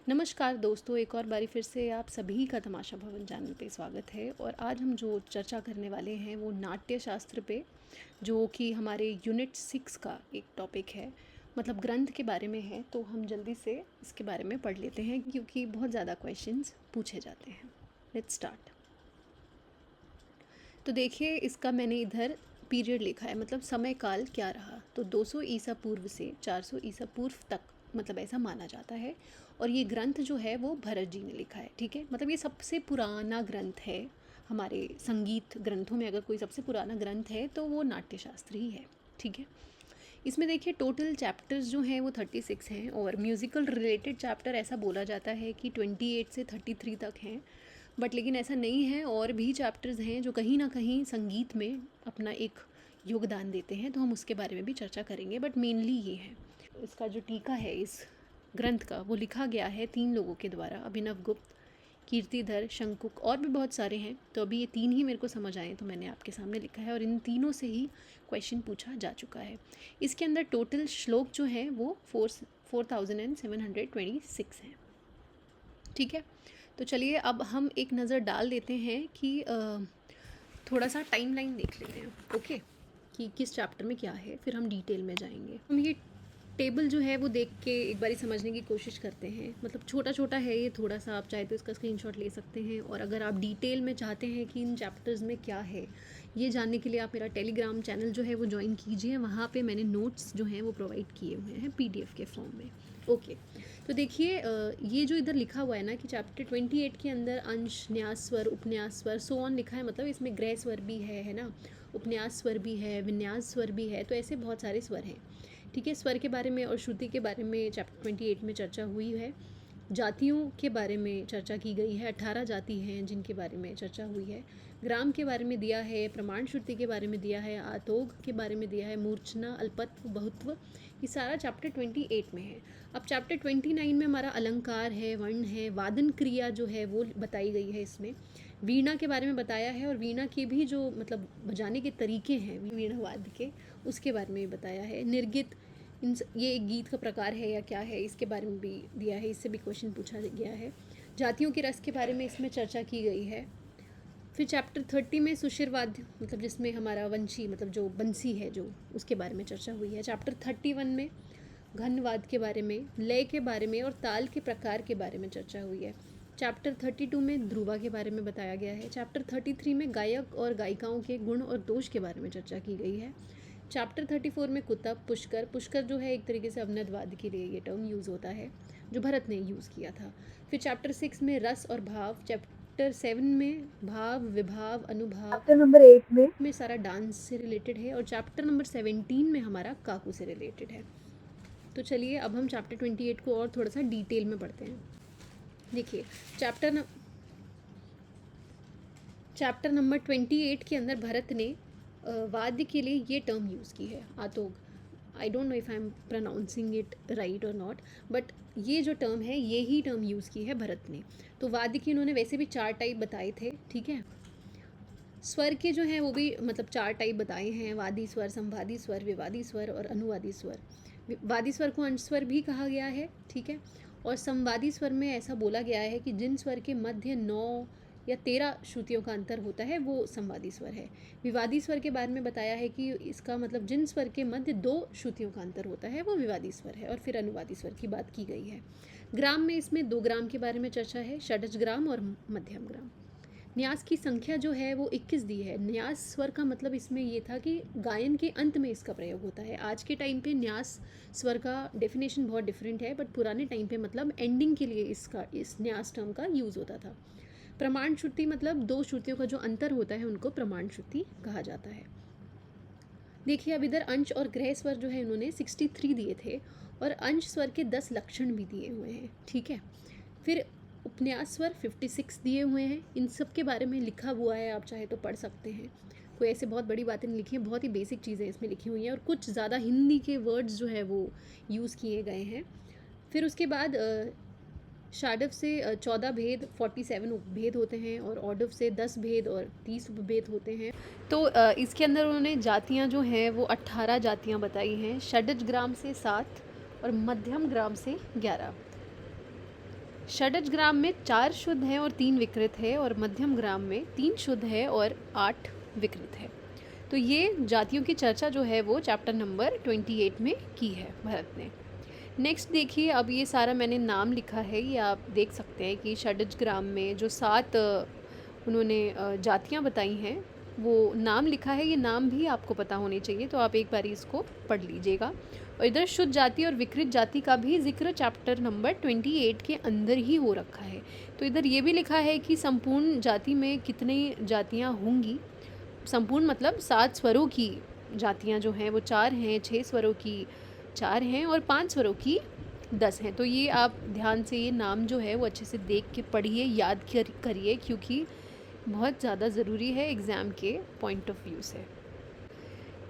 नमस्कार दोस्तों, एक और बारी फिर से आप सभी का तमाशा भवन चैनल पे स्वागत है। और आज हम जो चर्चा करने वाले हैं वो नाट्य शास्त्र पे, जो कि हमारे यूनिट 6 का एक टॉपिक है, मतलब ग्रंथ के बारे में है। तो हम जल्दी से इसके बारे में पढ़ लेते हैं क्योंकि बहुत ज़्यादा क्वेश्चंस पूछे जाते हैं। Let's start. तो देखिए, इसका मैंने इधर पीरियड लिखा है, मतलब समय काल क्या रहा। तो 200 ईसा पूर्व से 400 ईसा पूर्व तक, मतलब ऐसा माना जाता है। और ये ग्रंथ जो है वो भरत जी ने लिखा है, ठीक है। मतलब ये सबसे पुराना ग्रंथ है हमारे संगीत ग्रंथों में। अगर कोई सबसे पुराना ग्रंथ है तो वो नाट्यशास्त्र ही है, ठीक है। इसमें देखिए टोटल चैप्टर्स जो हैं वो 36 हैं, और म्यूज़िकल रिलेटेड चैप्टर ऐसा बोला जाता है कि 28 से 33 तक हैं। बट लेकिन ऐसा नहीं है, और भी चैप्टर्स हैं जो कहीं ना कहीं संगीत में अपना एक योगदान देते हैं, तो हम उसके बारे में भी चर्चा करेंगे। बट मेनली ये है, इसका जो टीका है इस ग्रंथ का, वो लिखा गया है 3 लोगों के द्वारा, अभिनव गुप्त, कीर्तिधर, शंकुक, और भी बहुत सारे हैं। तो अभी ये 3 ही मेरे को समझ आए तो मैंने आपके सामने लिखा है, और इन तीनों से ही क्वेश्चन पूछा जा चुका है। इसके अंदर टोटल श्लोक जो हैं वो 4726 हैं, ठीक है। तो चलिए अब हम एक नज़र डाल देते हैं कि थोड़ा सा टाइमलाइन देख लेते हैं, ओके, कि किस चैप्टर में क्या है, फिर हम डिटेल में जाएंगे। हम ये टेबल जो है वो देख के एक बारी समझने की कोशिश करते हैं। मतलब छोटा छोटा है ये, थोड़ा सा आप चाहे तो इसका स्क्रीनशॉट ले सकते हैं। और अगर आप डिटेल में चाहते हैं कि इन चैप्टर्स में क्या है, ये जानने के लिए आप मेरा टेलीग्राम चैनल जो है वो ज्वाइन कीजिए। वहाँ पे मैंने नोट्स जो हैं वो प्रोवाइड किए हुए हैं PDF के फॉर्म में, ओके। तो देखिए, ये जो इधर लिखा हुआ है ना कि चैप्टर 28 के अंदर अंश, न्यास स्वर, उपन्यास स्वर, सो ऑन लिखा है। मतलब इसमें ग्रह स्वर भी है ना, उपन्यास स्वर भी है, विन्यास स्वर भी है। तो ऐसे बहुत सारे स्वर हैं, ठीक है। स्वर के बारे में और श्रुति के बारे में चैप्टर 28 में चर्चा हुई है। जातियों के बारे में चर्चा की गई है, 18 जाति हैं जिनके बारे में चर्चा हुई है। ग्राम के बारे में दिया है, प्रमाण श्रुति के बारे में दिया है, आतोग के बारे में दिया है, मूर्छना, अल्पत्व, बहुत्व, ये सारा चैप्टर 28 में है। अब चैप्टर 29 में हमारा अलंकार है, वर्ण है, वादन क्रिया जो है वो बताई गई है। इसमें वीणा के बारे में बताया है, और वीणा के भी जो मतलब बजाने के तरीके हैं वीणा वाद्य के, उसके बारे में बताया है। निर्गित, ये एक गीत का प्रकार है या क्या है, इसके बारे में भी दिया है, इससे भी क्वेश्चन पूछा गया है। जातियों के रस के बारे में इसमें चर्चा की गई है। फिर चैप्टर 30 में सुशिर वाद्य, मतलब जिसमें हमारा वंशी, मतलब जो बंसी है जो, उसके बारे में चर्चा हुई है। चैप्टर 31 में घनवाद के बारे में, लय के बारे में और ताल के प्रकार के बारे में चर्चा हुई है। चैप्टर 32 में ध्रुवा के बारे में बताया गया है। चैप्टर 33 में गायक और गायिकाओं के गुण और दोष के बारे में चर्चा की गई है। चैप्टर 34 में कुतब, पुष्कर, पुष्कर जो है एक तरीके से अवनदवाद के लिए ये टर्म यूज़ होता है, जो भरत ने यूज़ किया था। फिर चैप्टर 6 में रस और भाव, चैप्टर 7 में भाव, विभाव, अनुभाव, चैप्टर नंबर 8 में सारा डांस से रिलेटेड है, और चैप्टर नंबर 17 में हमारा काकू से रिलेटेड है। तो चलिए अब हम चैप्टर 28 को और थोड़ा सा डिटेल में पढ़ते हैं। देखिए चैप्टर नंबर 28 के अंदर भरत ने वाद्य के लिए ये टर्म यूज़ की है, आतोग। I don't know if I am pronouncing it right और नॉट, बट ये जो टर्म है ये ही टर्म यूज़ की है भरत ने। तो वाद्य की उन्होंने वैसे भी 4 टाइप बताए थे, ठीक है। स्वर के जो हैं वो भी मतलब 4 टाइप बताए हैं, वादी स्वर, संवादी स्वर, विवादी स्वर और अनुवादी स्वर। वादी स्वर को अंश स्वर भी कहा गया है, ठीक है। और संवादी स्वर में ऐसा बोला गया है कि जिन स्वर के मध्य 9 या 13 श्रुतियों का अंतर होता है वो संवादी स्वर है। विवादी स्वर के बारे में बताया है कि इसका मतलब जिन स्वर के मध्य 2 श्रुतियों का अंतर होता है वो विवादी स्वर है। और फिर अनुवादी स्वर की बात की गई है। ग्राम में इसमें 2 ग्राम के बारे में चर्चा है, षडज ग्राम और मध्यम ग्राम। न्यास की संख्या जो है वो 21 दी है। न्यास स्वर का मतलब इसमें ये था कि गायन के अंत में इसका प्रयोग होता है। आज के टाइम पे न्यास स्वर का डेफिनेशन बहुत डिफरेंट है, बट पुराने टाइम पे मतलब एंडिंग के लिए इस न्यास टर्म का यूज़ होता था। प्रमाण श्रुति मतलब 2 श्रुतियों का जो अंतर होता है उनको प्रमाण श्रुति कहा जाता है। देखिए अब इधर अंश और ग्रह स्वर जो है इन्होंने 63 दिए थे, और अंश स्वर के 10 लक्षण भी दिए हुए हैं, ठीक है। फिर उपन्यास स्वर 56 दिए हुए हैं। इन सब के बारे में लिखा हुआ है, आप चाहे तो पढ़ सकते हैं। कोई ऐसे बहुत बड़ी बातें नहीं लिखी हैं, बहुत ही बेसिक चीज़ें इसमें लिखी हुई हैं, और कुछ ज़्यादा हिंदी के वर्ड्स जो है वो यूज़ किए गए हैं। फिर उसके बाद शाडव से 14 भेद, 47 उपभेद होते हैं, और औडव से 10 भेद और 30 उपभेद होते हैं। तो इसके अंदर उन्होंने जातियाँ जो हैं वो 18 जातियाँ बताई हैं। षडज ग्राम से 7 और मध्यम ग्राम से 11। षडज ग्राम में 4 शुद्ध है और 3 विकृत है, और मध्यम ग्राम में 3 शुद्ध है और 8 विकृत है। तो ये जातियों की चर्चा जो है वो चैप्टर नंबर 28 में की है भरत ने। नेक्स्ट देखिए, अब ये सारा मैंने नाम लिखा है, ये आप देख सकते हैं कि षडज ग्राम में जो 7 उन्होंने जातियाँ बताई हैं वो नाम लिखा है। ये नाम भी आपको पता होने चाहिए, तो आप एक बार इसको पढ़ लीजिएगा। और इधर शुद्ध जाति और विकृत जाति का भी जिक्र चैप्टर नंबर 28 के अंदर ही हो रखा है। तो इधर ये भी लिखा है कि संपूर्ण जाति में कितनी जातियाँ होंगी। संपूर्ण मतलब 7 स्वरों की जातियाँ जो हैं वो 4 हैं, 6 स्वरों की 4 हैं और 5 स्वरों की 10 हैं। तो ये आप ध्यान से ये नाम जो है वो अच्छे से देख के पढ़िए, याद करिए, क्योंकि बहुत ज़्यादा ज़रूरी है एग्ज़ाम के पॉइंट ऑफ व्यू से।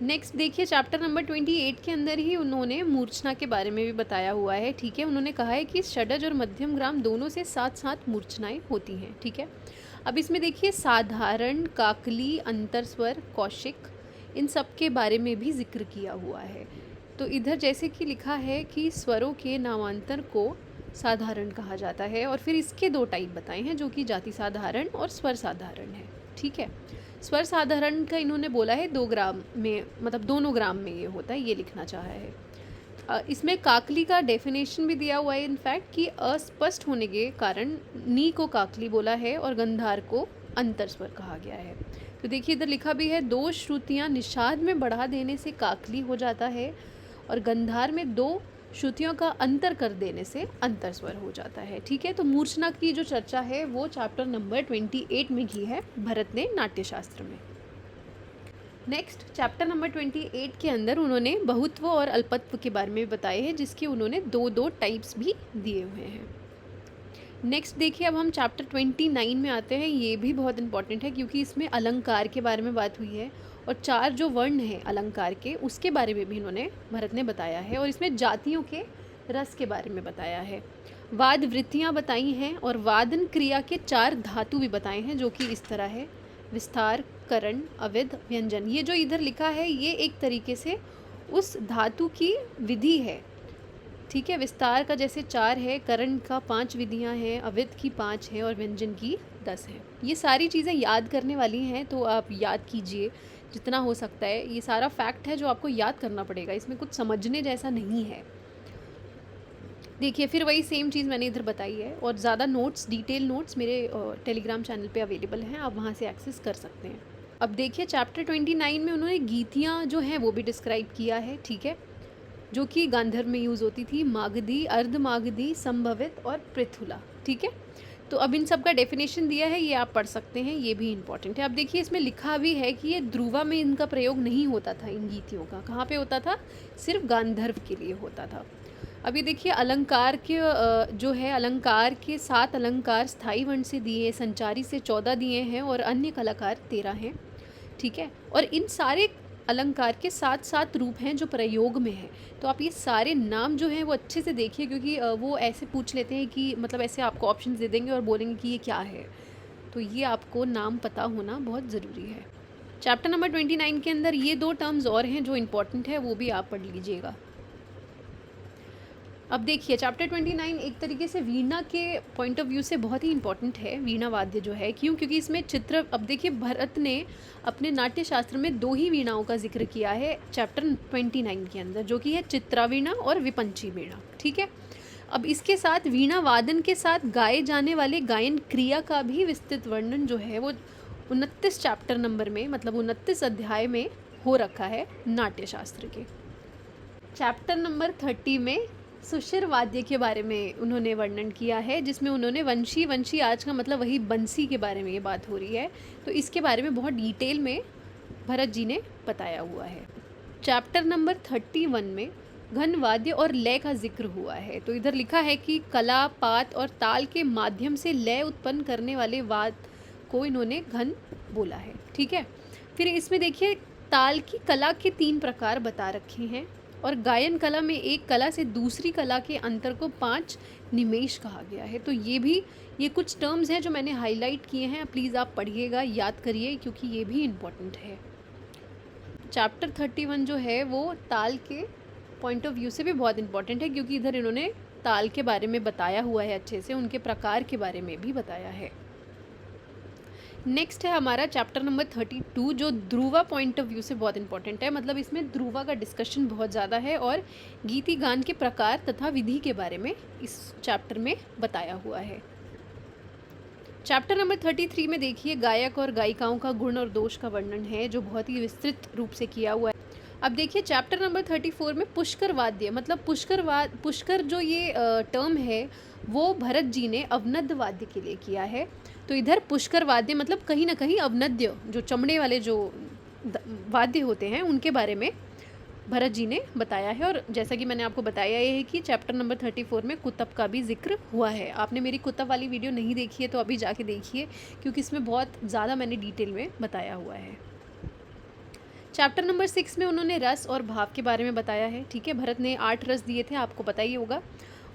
नेक्स्ट देखिए, चैप्टर नंबर 28 के अंदर ही उन्होंने मूर्छना के बारे में भी बताया हुआ है। ठीक है, उन्होंने कहा है कि षडज और मध्यम ग्राम दोनों से 7 मूर्छनाएं होती हैं। ठीक है, अब इसमें देखिए साधारण, काकली, अंतरस्वर, कौशिक, इन सब के बारे में भी जिक्र किया हुआ है। तो इधर जैसे कि लिखा है कि स्वरों के नामांतर को साधारण कहा जाता है, और फिर इसके 2 टाइप बताए हैं जो कि जाति साधारण और स्वर साधारण है। ठीक है, स्वर साधारण का इन्होंने बोला है 2 ग्राम में, मतलब दोनों ग्राम में ये होता है, ये लिखना चाहा है। इसमें काकली का डेफिनेशन भी दिया हुआ है इनफैक्ट, कि अस्पष्ट होने के कारण नी को काकली बोला है और गंधार को अंतरस्वर कहा गया है। तो देखिए इधर लिखा भी है 2 श्रुतियाँ निषाद में बढ़ा देने से काकली हो जाता है, और गंधार में 2 श्रुतियों का अंतर कर देने से अंतरस्वर हो जाता है। ठीक है, तो मूर्छना की जो चर्चा है वो चैप्टर नंबर 28 में की है भरत ने नाट्यशास्त्र में। नेक्स्ट चैप्टर नंबर 28 के अंदर उन्होंने बहुत्व और अल्पत्व के बारे में बताए हैं, जिसके उन्होंने 2 टाइप्स भी दिए हुए हैं। नेक्स्ट देखिए, अब हम चैप्टर 29 में आते हैं। ये भी बहुत इंपॉर्टेंट है क्योंकि इसमें अलंकार के बारे में बात हुई है, और 4 जो वर्ण हैं अलंकार के उसके बारे में भी इन्होंने भरत ने बताया है, और इसमें जातियों के रस के बारे में बताया है। वाद वृत्तियाँ बताई हैं, और वादन क्रिया के 4 धातु भी बताए हैं जो कि इस तरह है: विस्तार, करण, अविध, व्यंजन। ये जो इधर लिखा है ये एक तरीके से उस धातु की विधि है। ठीक है, विस्तार का जैसे 4 है, करण का 5 विधियां हैं, अविध की 5 हैं और व्यंजन की 10 हैं। ये सारी चीज़ें याद करने वाली हैं, तो आप याद कीजिए जितना हो सकता है। ये सारा फैक्ट है जो आपको याद करना पड़ेगा, इसमें कुछ समझने जैसा नहीं है। देखिए फिर वही सेम चीज़ मैंने इधर बताई है, और ज़्यादा नोट्स, डिटेल नोट्स मेरे टेलीग्राम चैनल पे अवेलेबल हैं, आप वहाँ से एक्सेस कर सकते हैं। अब देखिए चैप्टर 29 में उन्होंने गीतियाँ जो हैं वो भी डिस्क्राइब किया है। ठीक है, जो कि गांधर्व में यूज़ होती थी: मागधी, अर्धमागधी, संभवित और पृथुला। ठीक है, तो अब इन सब का डेफिनेशन दिया है, ये आप पढ़ सकते हैं, ये भी इंपॉर्टेंट है। अब देखिए इसमें लिखा भी है कि ये ध्रुवा में इनका प्रयोग नहीं होता था, इन गीतियों का कहाँ पे होता था, सिर्फ गांधर्व के लिए होता था। अभी देखिए अलंकार के जो है, अलंकार के 7 अलंकार स्थायी वर्ण से दिए, संचारी से 14 दिए हैं, और अन्य कलाकार 13 हैं। ठीक है, और इन सारे अलंकार के 7 रूप हैं जो प्रयोग में हैं। तो आप ये सारे नाम जो हैं वो अच्छे से देखिए, क्योंकि वो ऐसे पूछ लेते हैं कि मतलब ऐसे आपको ऑप्शंस दे देंगे और बोलेंगे कि ये क्या है, तो ये आपको नाम पता होना बहुत ज़रूरी है। चैप्टर नंबर 29 के अंदर ये 2 टर्म्स और हैं जो इम्पॉर्टेंट है, वो भी आप पढ़ लीजिएगा। अब देखिए चैप्टर 29 एक तरीके से वीणा के पॉइंट ऑफ व्यू से बहुत ही इंपॉर्टेंट है, वीणा वाद्य जो है। क्यों? क्योंकि इसमें चित्र, अब देखिए भरत ने अपने नाट्य शास्त्र में 2 ही वीणाओं का जिक्र किया है चैप्टर 29 के अंदर, जो कि है चित्रावीणा और विपंची वीणा। ठीक है, अब इसके साथ वीणा वादन के साथ गाए जाने वाले गायन क्रिया का भी विस्तृत वर्णन जो है वो 29 चैप्टर नंबर में, मतलब 29 अध्याय में हो रखा है नाट्य शास्त्र के। चैप्टर नंबर 30 में सुशिर वाद्य के बारे में उन्होंने वर्णन किया है, जिसमें उन्होंने वंशी आज का मतलब वही बंसी के बारे में ये बात हो रही है, तो इसके बारे में बहुत डिटेल में भरत जी ने बताया हुआ है। चैप्टर नंबर 31 में घन वाद्य और लय का जिक्र हुआ है। तो इधर लिखा है कि कला, पात और ताल के माध्यम से लय उत्पन्न करने वाले वाद्य को इन्होंने घन बोला है। ठीक है, फिर इसमें देखिए ताल की कला के 3 प्रकार बता रखे हैं, और गायन कला में एक कला से दूसरी कला के अंतर को 5 निमेष कहा गया है। तो ये कुछ टर्म्स हैं जो मैंने हाईलाइट किए हैं, प्लीज़ आप पढ़िएगा, याद करिए, क्योंकि ये भी इम्पोर्टेंट है। चैप्टर 31 जो है वो ताल के पॉइंट ऑफ व्यू से भी बहुत इंपॉर्टेंट है, क्योंकि इधर इन्होंने ताल के बारे में बताया हुआ है, अच्छे से उनके प्रकार के बारे में भी बताया है। नेक्स्ट है हमारा चैप्टर नंबर 32, जो ध्रुवा पॉइंट ऑफ व्यू से बहुत इंपॉर्टेंट है। मतलब इसमें ध्रुवा का डिस्कशन बहुत ज़्यादा है और गीति गान के प्रकार तथा विधि के बारे में इस चैप्टर में बताया हुआ है। चैप्टर नंबर 33 में देखिए गायक और गायिकाओं का गुण और दोष का वर्णन है, जो बहुत ही विस्तृत रूप से किया हुआ है। अब देखिए चैप्टर नंबर 34 में पुष्कर वाद्य, मतलब पुष्कर जो ये टर्म है वो भरत जी ने अवनद्य वाद्य के लिए किया है। तो इधर पुष्कर वाद्य मतलब कहीं ना कहीं अवनद्य जो चमड़े वाले जो वाद्य होते हैं उनके बारे में भरत जी ने बताया है। और जैसा कि मैंने आपको बताया ये है कि चैप्टर नंबर 34 में कुतब का भी जिक्र हुआ है। आपने मेरी कुतब वाली वीडियो नहीं देखी है तो अभी जाके देखिए, क्योंकि इसमें बहुत ज़्यादा मैंने डिटेल में बताया हुआ है। चैप्टर नंबर 6 में उन्होंने रस और भाव के बारे में बताया है। ठीक है, भरत ने 8 रस दिए थे, आपको पता ही होगा।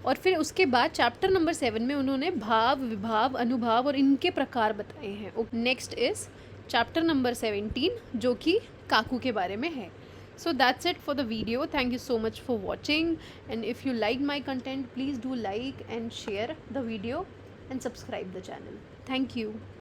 और फिर उसके बाद चैप्टर नंबर 7 में उन्होंने भाव, विभाव, अनुभाव और इनके प्रकार बताए हैं। नेक्स्ट इज चैप्टर नंबर 17, जो कि काकू के बारे में है। So that's it for the video. Thank you so much for watching, and if you like my content, please do like and share the video and subscribe the channel. Thank you.